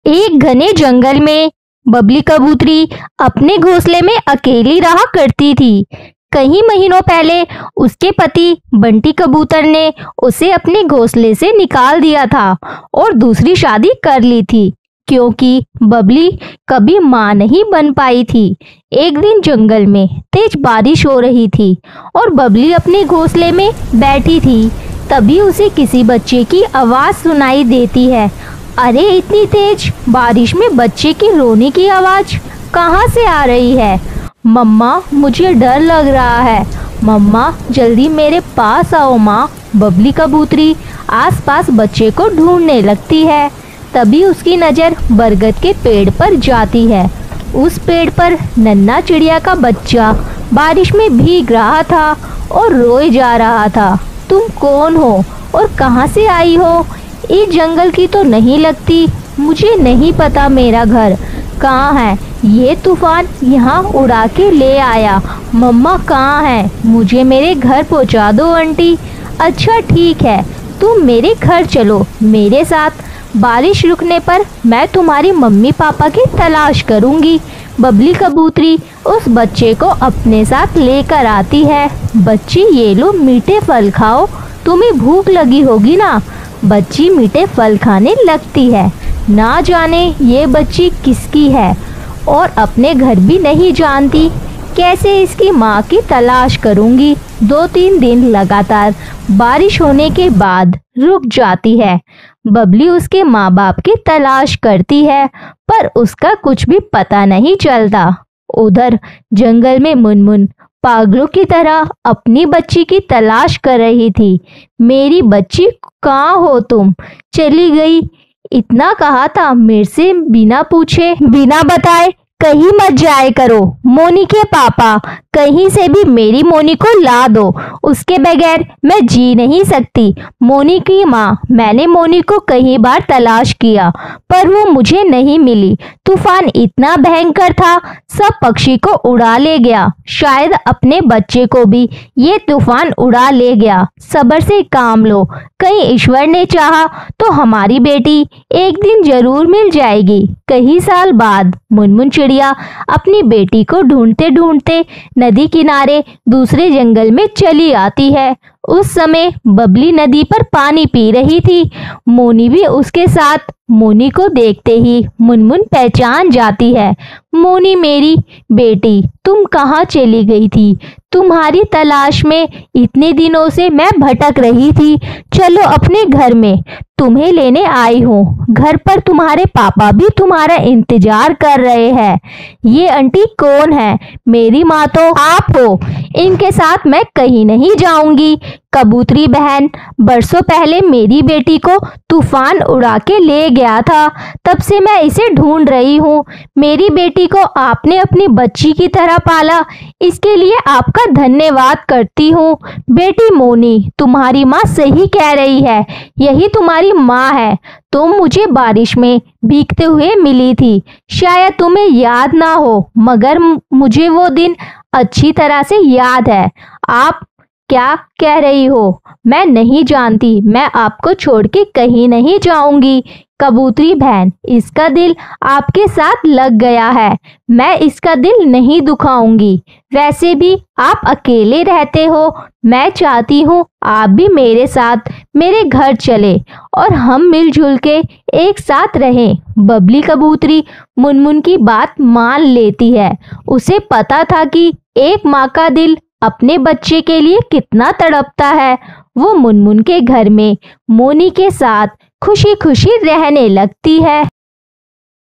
एक घने जंगल में बबली कबूतरी अपने घोंसले में अकेली रहा करती थी। कई महीनों पहले उसके पति बंटी कबूतर ने उसे अपने घोंसले से निकाल दिया था और दूसरी शादी कर ली थी, क्योंकि बबली कभी मां नहीं बन पाई थी। एक दिन जंगल में तेज बारिश हो रही थी और बबली अपने घोंसले में बैठी थी। तभी उसे किसी बच्चे की आवाज़ सुनाई देती है। अरे, इतनी तेज बारिश में बच्चे की रोने की आवाज़ कहाँ से आ रही है? मम्मा, मुझे डर लग रहा है। मम्मा, जल्दी मेरे पास आओ माँ। बबली कबूतरी आसपास बच्चे को ढूंढने लगती है। तभी उसकी नज़र बरगद के पेड़ पर जाती है। उस पेड़ पर नन्हा चिड़िया का बच्चा बारिश में भीग रहा था और रोए जा रहा था। तुम कौन हो और कहाँ से आई हो? इस जंगल की तो नहीं लगती। मुझे नहीं पता मेरा घर कहाँ है। ये तूफान यहाँ उड़ा के ले आया। मम्मा कहाँ है? मुझे मेरे घर पहुँचा दो आंटी। अच्छा ठीक है, तुम मेरे घर चलो मेरे साथ। बारिश रुकने पर मैं तुम्हारी मम्मी पापा की तलाश करूँगी। बबली कबूतरी उस बच्चे को अपने साथ लेकर आती है। बच्ची, ये लो मीठे फल खाओ, तुम्हें भूख लगी होगी ना। बच्ची मीठे फल खाने लगती है। ना जाने ये बच्ची किसकी है और अपने घर भी नहीं जानती। कैसे इसकी माँ की तलाश करूँगी। 2-3 दिन लगातार बारिश होने के बाद रुक जाती है। बबली उसके माँ बाप की तलाश करती है, पर उसका कुछ भी पता नहीं चलता। उधर जंगल में मुनमुन पागलों की तरह अपनी बच्ची की तलाश कर रही थी। मेरी बच्ची कहाँ हो तुम? चली गई। इतना कहा था मेरे से बिना पूछे बिना बताए कहीं मत जाए करो। मोनी के पापा, कहीं से भी मेरी मोनी को ला दो, उसके बगैर मैं जी नहीं सकती। मोनी की माँ, मैंने मोनी को कई बार तलाश किया पर वो मुझे नहीं मिली। तूफान इतना भयंकर था, सब पक्षी को उड़ा ले गया। शायद अपने बच्चे को भी ये तूफान उड़ा ले गया। सब्र से काम लो, कहीं ईश्वर ने चाहा तो हमारी बेटी एक दिन जरूर मिल जाएगी। कई साल बाद मुनमुन चिड़िया अपनी बेटी को ढूंढते ढूंढते नदी किनारे दूसरे जंगल में चली आती है। उस समय बबली नदी पर पानी पी रही थी। मोनी भी उसके साथ। मोनी को देखते ही मुनमुन पहचान जाती है। मोनी मेरी बेटी, तुम कहाँ चली गई थी? तुम्हारी तलाश में इतने दिनों से मैं भटक रही थी। चलो अपने घर में, तुम्हें लेने आई हूँ। घर पर तुम्हारे पापा भी तुम्हारा इंतजार कर रहे हैं। ये आंटी कौन है? मेरी माँ तो आप हो। इनके साथ मैं कहीं नहीं जाऊंगी। कबूतरी बहन, बरसों पहले मेरी बेटी को तूफान उड़ा के ले गया था, तब से मैं इसे ढूंढ रही हूँ। मेरी बेटी को आपने अपनी बच्ची की तरह पाला, इसके लिए आपका धन्यवाद करती हूँ। बेटी मोनी, तुम्हारी माँ सही कह रही है, यही तुम्हारी माँ है। तुम मुझे बारिश में भीगते हुए मिली थी। शायद तुम्हें याद ना हो, मगर मुझे वो दिन अच्छी तरह से याद है। आप क्या कह रही हो? मैं नहीं जानती। मैं आपको छोड़ के कहीं नहीं जाऊंगी। कबूतरी बहन, इसका दिल आपके साथ लग गया है। मैं इसका दिल नहीं दुखाऊंगी। वैसे भी आप अकेले रहते हो। मैं चाहती हूँ आप भी मेरे साथ मेरे घर चले और हम मिलजुल के एक साथ रहें। बबली कबूतरी मुनमुन की बात मान लेती है। उसे पता था कि एक माँ का दिल अपने बच्चे के लिए कितना तड़पता है। वो मुनमुन के घर में मोनी के साथ खुशी खुशी रहने लगती है।